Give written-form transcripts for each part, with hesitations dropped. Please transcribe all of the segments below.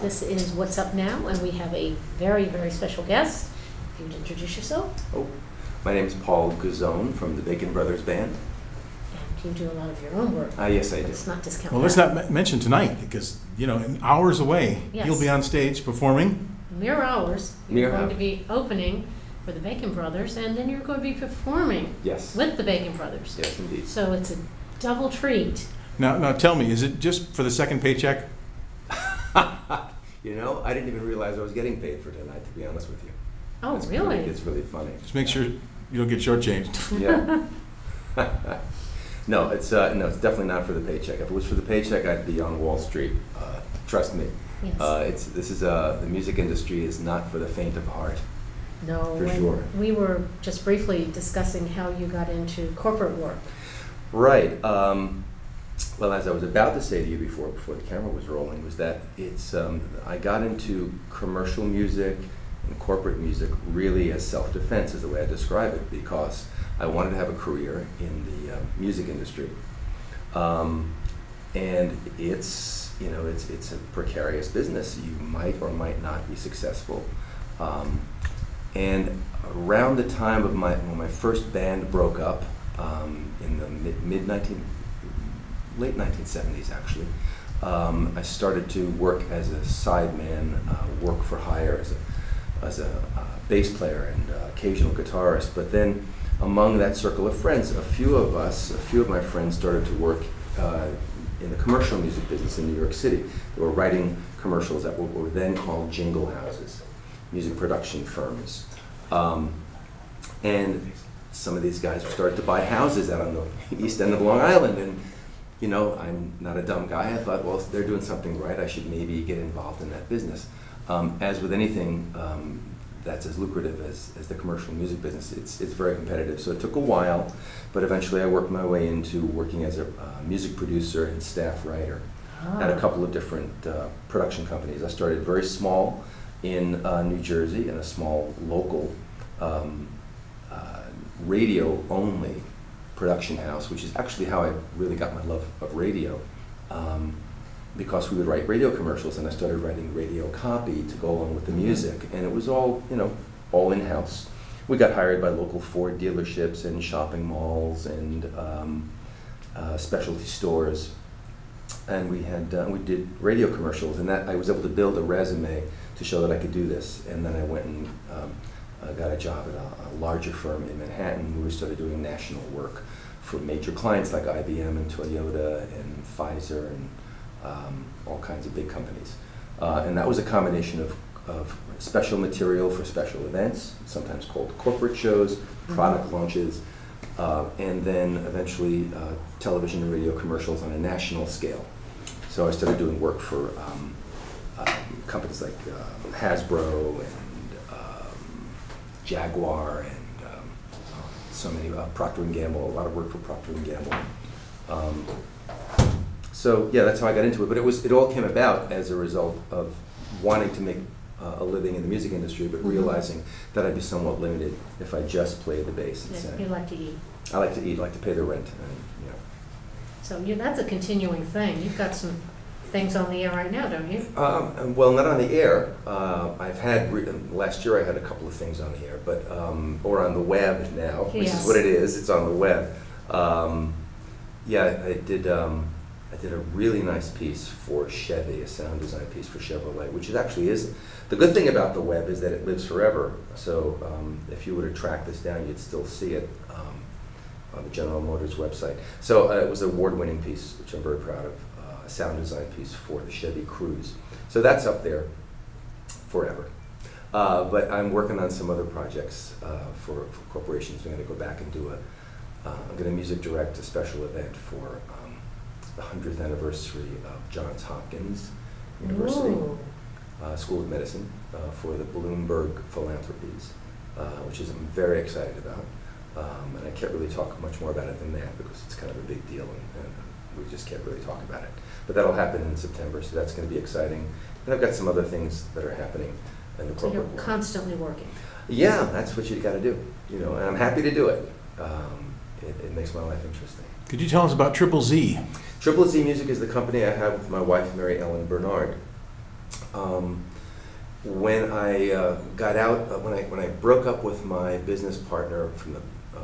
This is What's Up Now, and we have a very, very special guest. If you would introduce yourself. Oh, my name is Paul Guzzone from the Bacon Brothers Band. And you do a lot of your own work. Yes, I do. Let's not discount Well, let's not mention tonight, because, you know, in hours away, Yes. you'll be on stage performing. Mere hours. Mere You're going hours. to be opening for the Bacon Brothers, and then you're going to be performing Yes. with the Bacon Brothers. Yes, indeed. So it's a double treat. Now tell me, is it just for the second paycheck? You know, I didn't even realize I was getting paid for tonight, to be honest with you. Oh, It's really? It's really funny. Just make sure you don't get shortchanged. Yeah. No, it's definitely not for the paycheck. If it was for the paycheck, I'd be on Wall Street. Trust me. Yes. The music industry is not for the faint of heart. No, For when sure. we were just briefly discussing how you got into corporate work. Right. Well, as I was about to say to you before the camera was rolling, was that I got into commercial music and corporate music really as self-defense, is the way I describe it, because I wanted to have a career in the music industry, and it's a precarious business. You might or might not be successful, and around the time of when my first band broke up in the late 1970s, actually, I started to work as a sideman, work for hire as a bass player and occasional guitarist. But then, among that circle of friends, a few of my friends started to work in the commercial music business in New York City. They were writing commercials that were then called jingle houses, music production firms. And some of these guys started to buy houses out on the east end of Long Island, and you know, I'm not a dumb guy. I thought, well, if they're doing something right, I should maybe get involved in that business. As with anything that's as lucrative as the commercial music business, it's very competitive. So it took a while, but eventually I worked my way into working as a music producer and staff writer at a couple of different production companies. I started very small in New Jersey in a small local radio-only production house, which is actually how I really got my love of radio, because we would write radio commercials, and I started writing radio copy to go along with the music, and it was all, all in-house. We got hired by local Ford dealerships and shopping malls and specialty stores, and we did radio commercials, and that I was able to build a resume to show that I could do this. And then I went and got a job at a larger firm in Manhattan, where we started doing national work for major clients like IBM and Toyota and Pfizer and all kinds of big companies. And that was a combination of special material for special events, sometimes called corporate shows, product launches, and then eventually television and radio commercials on a national scale. So I started doing work for companies like Hasbro and Jaguar and so many, Procter & Gamble, a lot of work for Procter & Gamble. So yeah, that's how I got into it. But it all came about as a result of wanting to make a living in the music industry, but realizing that I'd be somewhat limited if I just played the bass and sang. You like to eat. I like to eat, I like to pay the rent. So that's a continuing thing. You've got some things on the air right now, don't you? Well, not on the air. I've had, last year I had a couple of things on the air, but, or on the web now, which is what it is, it's on the web. Yeah, I did a really nice piece for Chevy, a sound design piece for Chevrolet, which it actually is. The good thing about the web is that it lives forever. So if you were to track this down, you'd still see it on the General Motors website. So it was an award-winning piece, which I'm very proud of. A sound design piece for the Chevy Cruze. So that's up there forever. But I'm working on some other projects for corporations. I'm going to go back and do I'm going to music direct a special event for the 100th anniversary of Johns Hopkins University School of Medicine for the Bloomberg Philanthropies, which I'm very excited about. And I can't really talk much more about it than that because it's kind of a big deal, and we just can't really talk about it. But that'll happen in September, so that's going to be exciting. And I've got some other things that are happening in the corporate world. So you're constantly working. Yeah, that's what you got to do, and I'm happy to do it. It makes my life interesting. Could you tell us about Triple Z? Triple Z Music is the company I have with my wife, Mary Ellen Bernard. When I got out, when I broke up with my business partner from the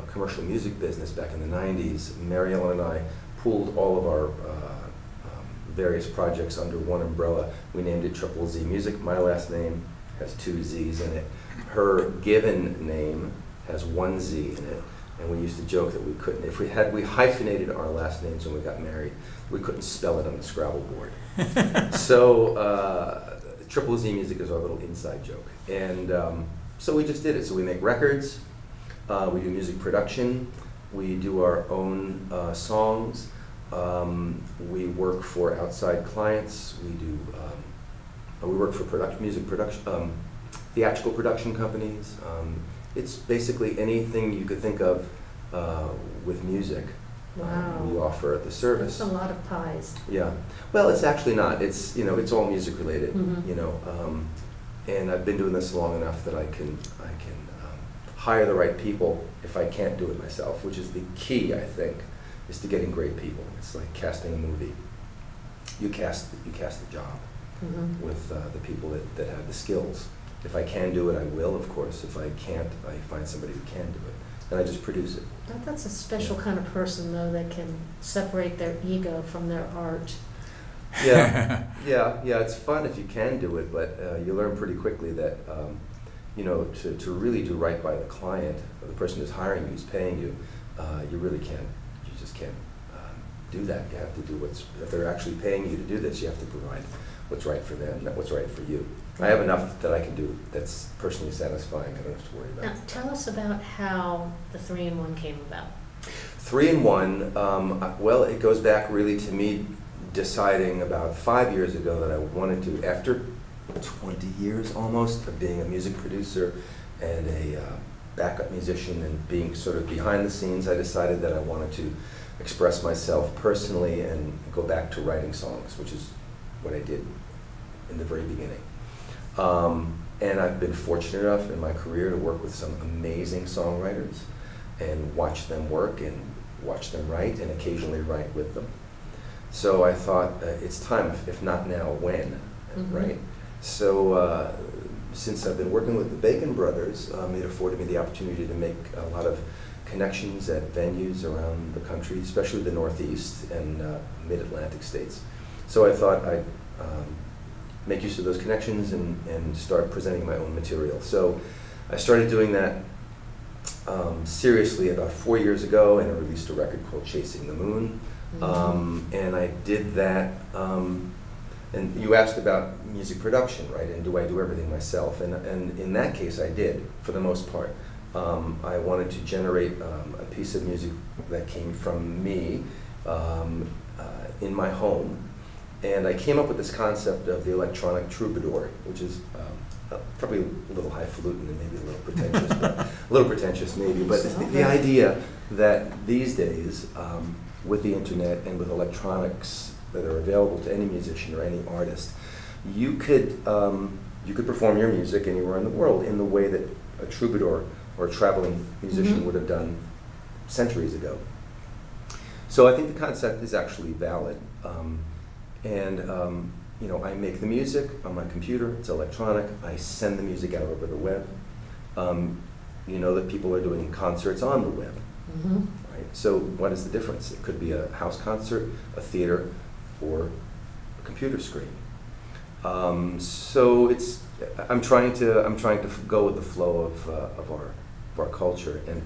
commercial music business back in the 90s, Mary Ellen and I pooled all of our various projects under one umbrella. We named it Triple Z Music. My last name has 2 Z's in it. Her given name has 1 Z in it. And we used to joke that we couldn't, if we hyphenated our last names when we got married, we couldn't spell it on the Scrabble board. So Triple Z Music is our little inside joke. And so we just did it. So we make records, we do music production, we do our own songs, we work for outside clients, we work for music production, theatrical production companies. It's basically anything you could think of with music. Wow. We offer the service. That's a lot of pies. Yeah. Well, it's actually not. It's it's all music related. Mm-hmm. And I've been doing this long enough that I can hire the right people if I can't do it myself, which is the key, I think, is to getting great people. It's like casting a movie. You cast the job Mm-hmm. with the people that have the skills. If I can do it, I will, of course. If I can't, I find somebody who can do it, and I just produce it. That's a special kind of person, though, that can separate their ego from their art. Yeah, yeah. It's fun if you can do it, but you learn pretty quickly that to really do right by the client, or the person who's hiring you, who's paying you, you really can't. You just can't do that. You have to do if they're actually paying you to do this, you have to provide what's right for them, not what's right for you. I have enough that I can do that's personally satisfying. I don't have to worry about. Now, tell us about how the 3-in-1 came about. 3-in-1, well, it goes back really to me deciding about 5 years ago that I wanted to, after 20 years almost of being a music producer and a backup musician and being sort of behind the scenes, I decided that I wanted to express myself personally and go back to writing songs, which is what I did in the very beginning. And I've been fortunate enough in my career to work with some amazing songwriters and watch them work and watch them write and occasionally write with them. So I thought it's time, if not now, when, Mm-hmm. right? So since I've been working with the Bacon brothers, it afforded me the opportunity to make a lot of connections at venues around the country, especially the Northeast and mid-Atlantic states. So I thought I'd make use of those connections and start presenting my own material. So I started doing that seriously about 4 years ago, and I released a record called Chasing the Moon. Mm-hmm. And I did that, and you asked about music production, right? And do I do everything myself? And in that case, I did, for the most part. I wanted to generate a piece of music that came from me in my home. And I came up with this concept of the electronic troubadour, which is probably a little highfalutin and maybe a little pretentious, but a little pretentious maybe. But it's the idea that these days, with the internet and with electronics that are available to any musician or any artist, you could perform your music anywhere in the world in the way that a troubadour or a traveling musician Mm-hmm. would have done centuries ago. So I think the concept is actually valid. I make the music on my computer, it's electronic, I send the music out over the web. You know that people are doing concerts on the web, Mm-hmm. right? So what is the difference? It could be a house concert, a theater, or a computer screen. So I'm trying to go with the flow of our culture, and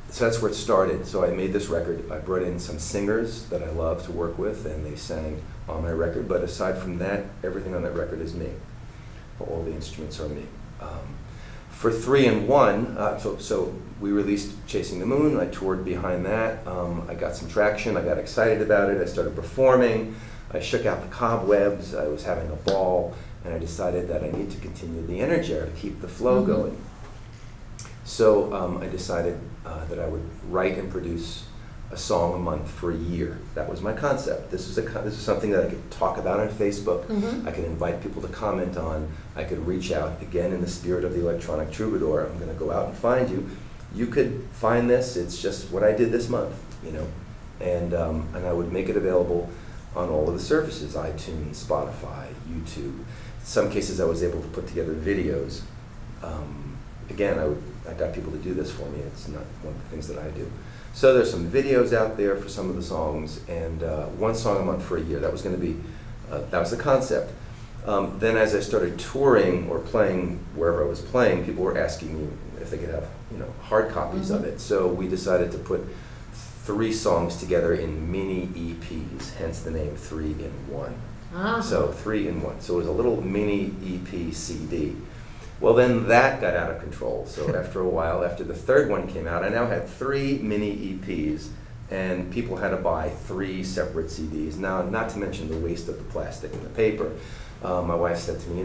so that's where it started. So I made this record. I brought in some singers that I love to work with, and they sang on my record. But aside from that, everything on that record is me. All the instruments are me. For 3-in-1, so we released Chasing the Moon. I toured behind that. I got some traction. I got excited about it. I started performing. I shook out the cobwebs. I was having a ball, and I decided that I need to continue the energy to keep the flow Mm-hmm. going. So I decided that I would write and produce a song a month for a year. That was my concept. This is something that I could talk about on Facebook. Mm-hmm. I could invite people to comment on. I could reach out, again, in the spirit of the electronic troubadour. I'm going to go out and find you. You could find this. It's just what I did this month, you know. And I would make it available on all of the services, iTunes, Spotify, YouTube. In some cases I was able to put together videos. Again, I got people to do this for me. It's not one of the things that I do. So there's some videos out there for some of the songs, and one song a month for a year. That was going to be, that was the concept. Then as I started touring or playing wherever I was playing, people were asking me if they could have, hard copies of it. So we decided to put 3 songs together in mini EPs, hence the name 3 in 1. Ah. So 3 in 1. So it was a little mini EP CD. Well, then that got out of control. So after a while, after the 3rd one came out, I now had 3 mini EPs, and people had to buy 3 separate CDs. Now, not to mention the waste of the plastic and the paper. My wife said to me,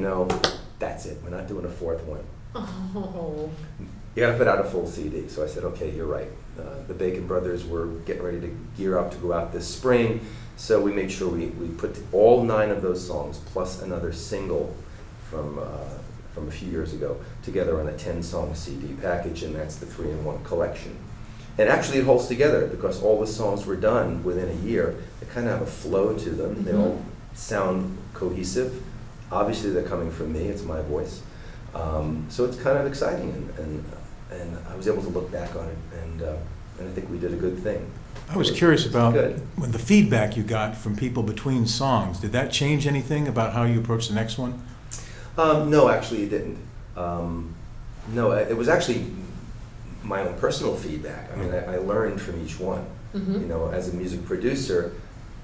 that's it. We're not doing a 4th one. Oh. You got to put out a full CD. So I said, okay, you're right. The Bacon brothers were getting ready to gear up to go out this spring, so we made sure we put all 9 of those songs plus another single from a few years ago together on a 10-song CD package, and that's the 3-in-1 collection. And actually it holds together because all the songs were done within a year. They kind of have a flow to them. Mm-hmm. They all sound cohesive. Obviously they're coming from me, it's my voice. So it's kind of exciting, and I was able to look back on it, and I think we did a good thing. I was curious about when the feedback you got from people between songs. Did that change anything about how you approach the next one? No, actually it didn't. No, it was actually my own personal feedback. I mean, I learned from each one. Mm-hmm. As a music producer,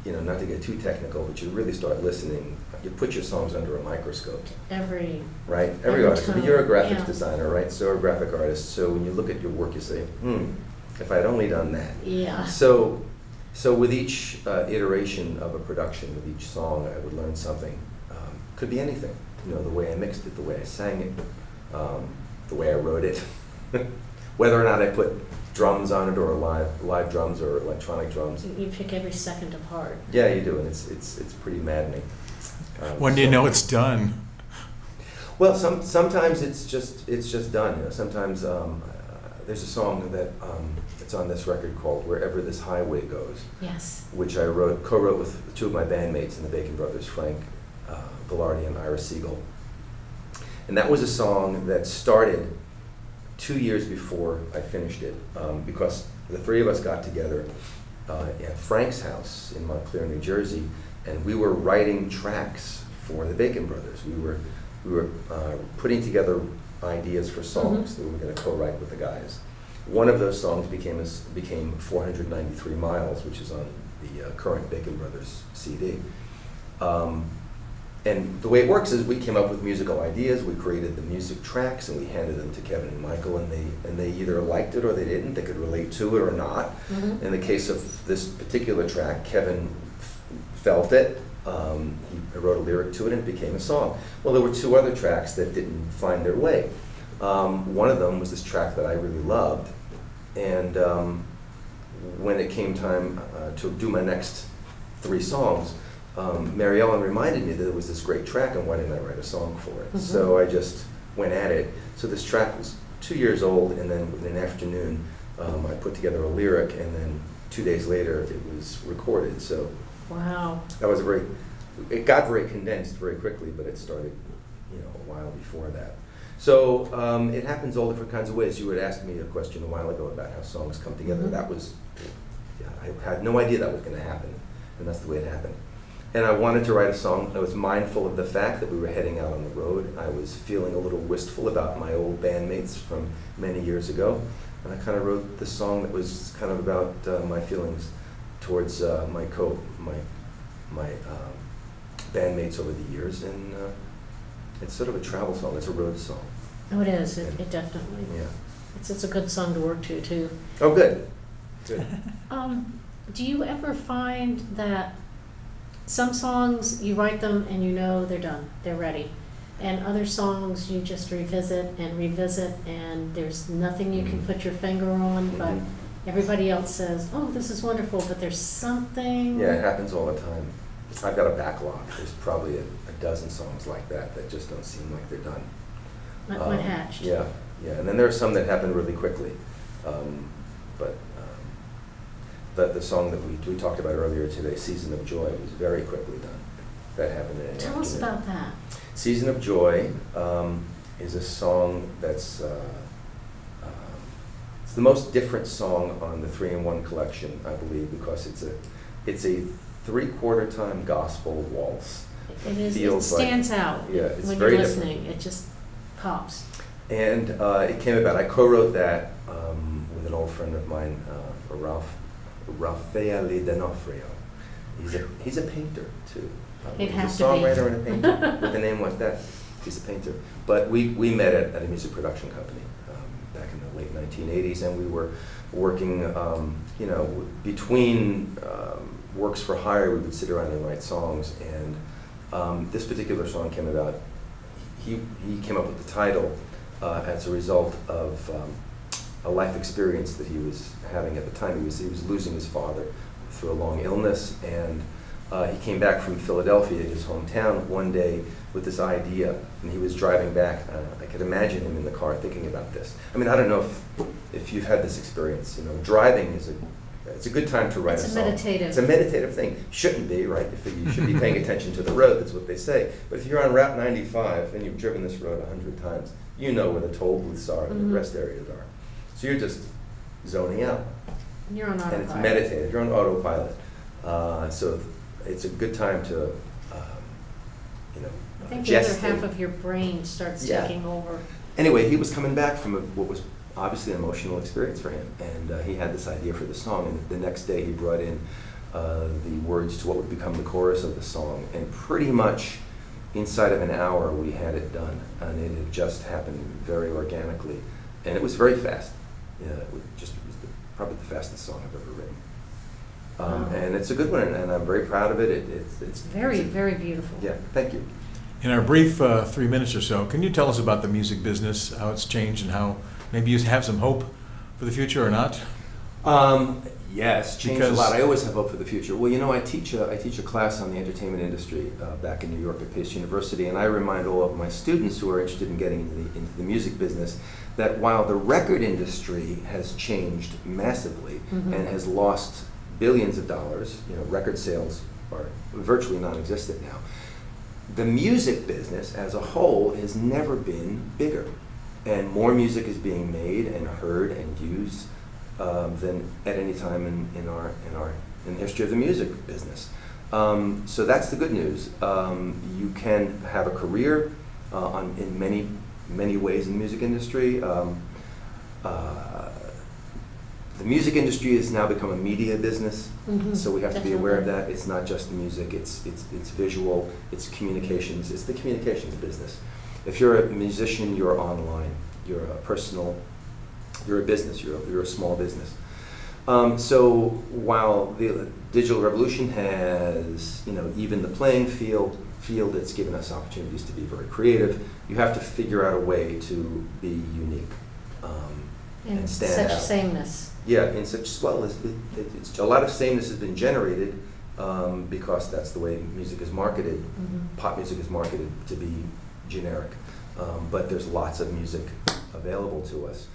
not to get too technical, but you really start listening. You put your songs under a microscope. Every artist. I mean, you're a graphics designer, right? So a graphic artist. So when you look at your work, you say, if I had only done that. Yeah. So with each iteration of a production, with each song, I would learn something. Could be anything. The way I mixed it, the way I sang it, the way I wrote it, whether or not I put drums on it or live drums or electronic drums. You pick every second apart. Yeah, you do, and it's pretty maddening. When do you know it's done? Well, sometimes it's just done. Sometimes there's a song that it's on this record called "Wherever This Highway Goes." Yes. Which I co-wrote with 2 of my bandmates in the Bacon brothers, Frank Velarde and Ira Siegel. And that was a song that started 2 years before I finished it, because the 3 of us got together at Frank's house in Montclair, New Jersey, and we were writing tracks for the Bacon brothers. We were putting together ideas for songs that we were going to co-write with the guys. One of those songs became 493 Miles, which is on the current Bacon brothers CD. And the way it works is we came up with musical ideas, we created the music tracks, and we handed them to Kevin and Michael, and they either liked it or they didn't. They could relate to it or not. Mm-hmm. In the case of this particular track, Kevin felt it. He wrote a lyric to it, and it became a song. Well, there were 2 other tracks that didn't find their way. One of them was this track that I really loved, and when it came time to do my next 3 songs, Mary Ellen reminded me that there was this great track, and why didn't I write a song for it? Mm-hmm. So I just went at it. So this track was 2 years old, and then in an afternoon, I put together a lyric, and then 2 days later, it was recorded. So wow, that was it got very condensed very quickly, but it started, a while before that. So it happens all different kinds of ways. You had asked me a question a while ago about how songs come together. Mm-hmm. That was, I had no idea that was going to happen, and that's the way it happened. And I wanted to write a song. I was mindful of the fact that we were heading out on the road. I was feeling a little wistful about my old bandmates from many years ago. And I kind of wrote this song that was kind of about my feelings towards my bandmates over the years. And it's sort of a travel song. It's a road song. Oh, it is. It definitely. Yeah. It's a good song to work to, too. Oh, good. Good. Do you ever find that some songs, you write them and they're done, they're ready, and other songs you just revisit, and there's nothing you can put your finger on, but everybody else says, oh, this is wonderful, but there's something. Yeah, it happens all the time. I've got a backlog. There's probably a dozen songs like that just don't seem like they're done. Unhatched. Yeah, and then there are some that happen really quickly. But the song that we talked about earlier today, Season of Joy, was very quickly done. That happened in an Tell us afternoon. about that. Season of Joy is a song that's it's the most different song on the 3-in-1 collection, I believe, because it's a 3/4 time gospel waltz. It is. Feels it stands like, out yeah, it's when very you're listening. different. It just pops. And it came about. I co-wrote that with an old friend of mine, Raffaele D'Onofrio. He's a painter too. It has He's a to be. songwriter and a painter. With a name like that, he's a painter. But we met at a music production company back in the late 1980s, and we were working, you know, between works for hire. We would sit around and write songs, and this particular song came about. He came up with the title as a result of a life experience that he was having at the time. He was losing his father through a long illness, and he came back from Philadelphia, his hometown, one day with this idea, and he was driving back. I could imagine him in the car thinking about this. I mean, I don't know if you've had this experience. You know, driving is it's a good time to write a song. Meditative. It's a meditative thing. Shouldn't be, right? You should be paying attention to the road. That's what they say. But if you're on Route 95 and you've driven this road 100 times, you know where the toll booths are and the rest areas are. So you're just zoning out. You're on autopilot. And it's meditative. You're on autopilot. So it's a good time to, you know, I think the other gestate. half of your brain starts taking over. Anyway, he was coming back from what was obviously an emotional experience for him, and he had this idea for the song, and the next day he brought in the words to what would become the chorus of the song, and pretty much inside of an hour we had it done, and it had just happened very organically, and it was very fast. Yeah, it was probably the fastest song I've ever written. And it's a good one, and I'm very proud of it. It's very beautiful. Yeah, thank you. In our brief 3 minutes or so, can you tell us about the music business, how it's changed, and how maybe you have some hope for the future or not? Yes, changed a lot. I always have hope for the future. Well, you know, I teach a class on the entertainment industry back in New York at Pace University, and I remind all of my students who are interested in getting into the music business that while the record industry has changed massively and has lost billions of dollars, you know, record sales are virtually non-existent now, the music business as a whole has never been bigger, and more music is being made and heard and used than at any time in the history of the music business. So that's the good news. You can have a career in many ways in the music industry. The music industry has now become a media business, so we have to be aware of that. It's not just music, it's visual, it's communications, it's the communications business. If you're a musician, you're online, you're a business, you're a small business. So while the digital revolution has, you know, even the playing field, it's given us opportunities to be very creative. You have to figure out a way to be unique and stand out. Such sameness. Yeah, in such, well, a lot of sameness has been generated because that's the way music is marketed. Pop music is marketed to be generic, but there's lots of music available to us.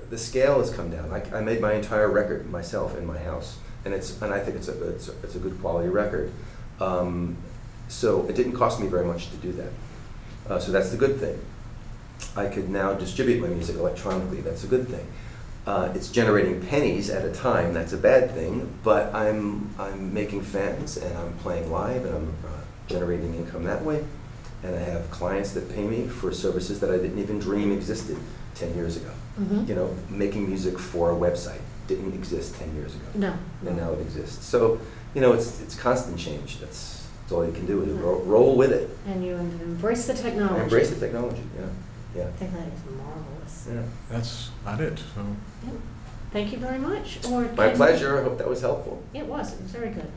The scale has come down. I made my entire record myself in my house, and I think it's a good quality record. So it didn't cost me very much to do that. So that's the good thing. I could now distribute my music electronically. That's a good thing. It's generating pennies at a time. That's a bad thing. But I'm making fans, and I'm playing live, and I'm generating income that way. And I have clients that pay me for services that I didn't even dream existed 10 years ago. You know, making music for a website didn't exist 10 years ago. No. And now it exists. So, you know, it's constant change. That's all you can do is roll with it. And you embrace the technology. Embrace the technology, yeah. Yeah. I think that is marvelous. Yeah. That's about it. So. Yeah. Thank you very much. My pleasure. I hope that was helpful. It was. It was very good.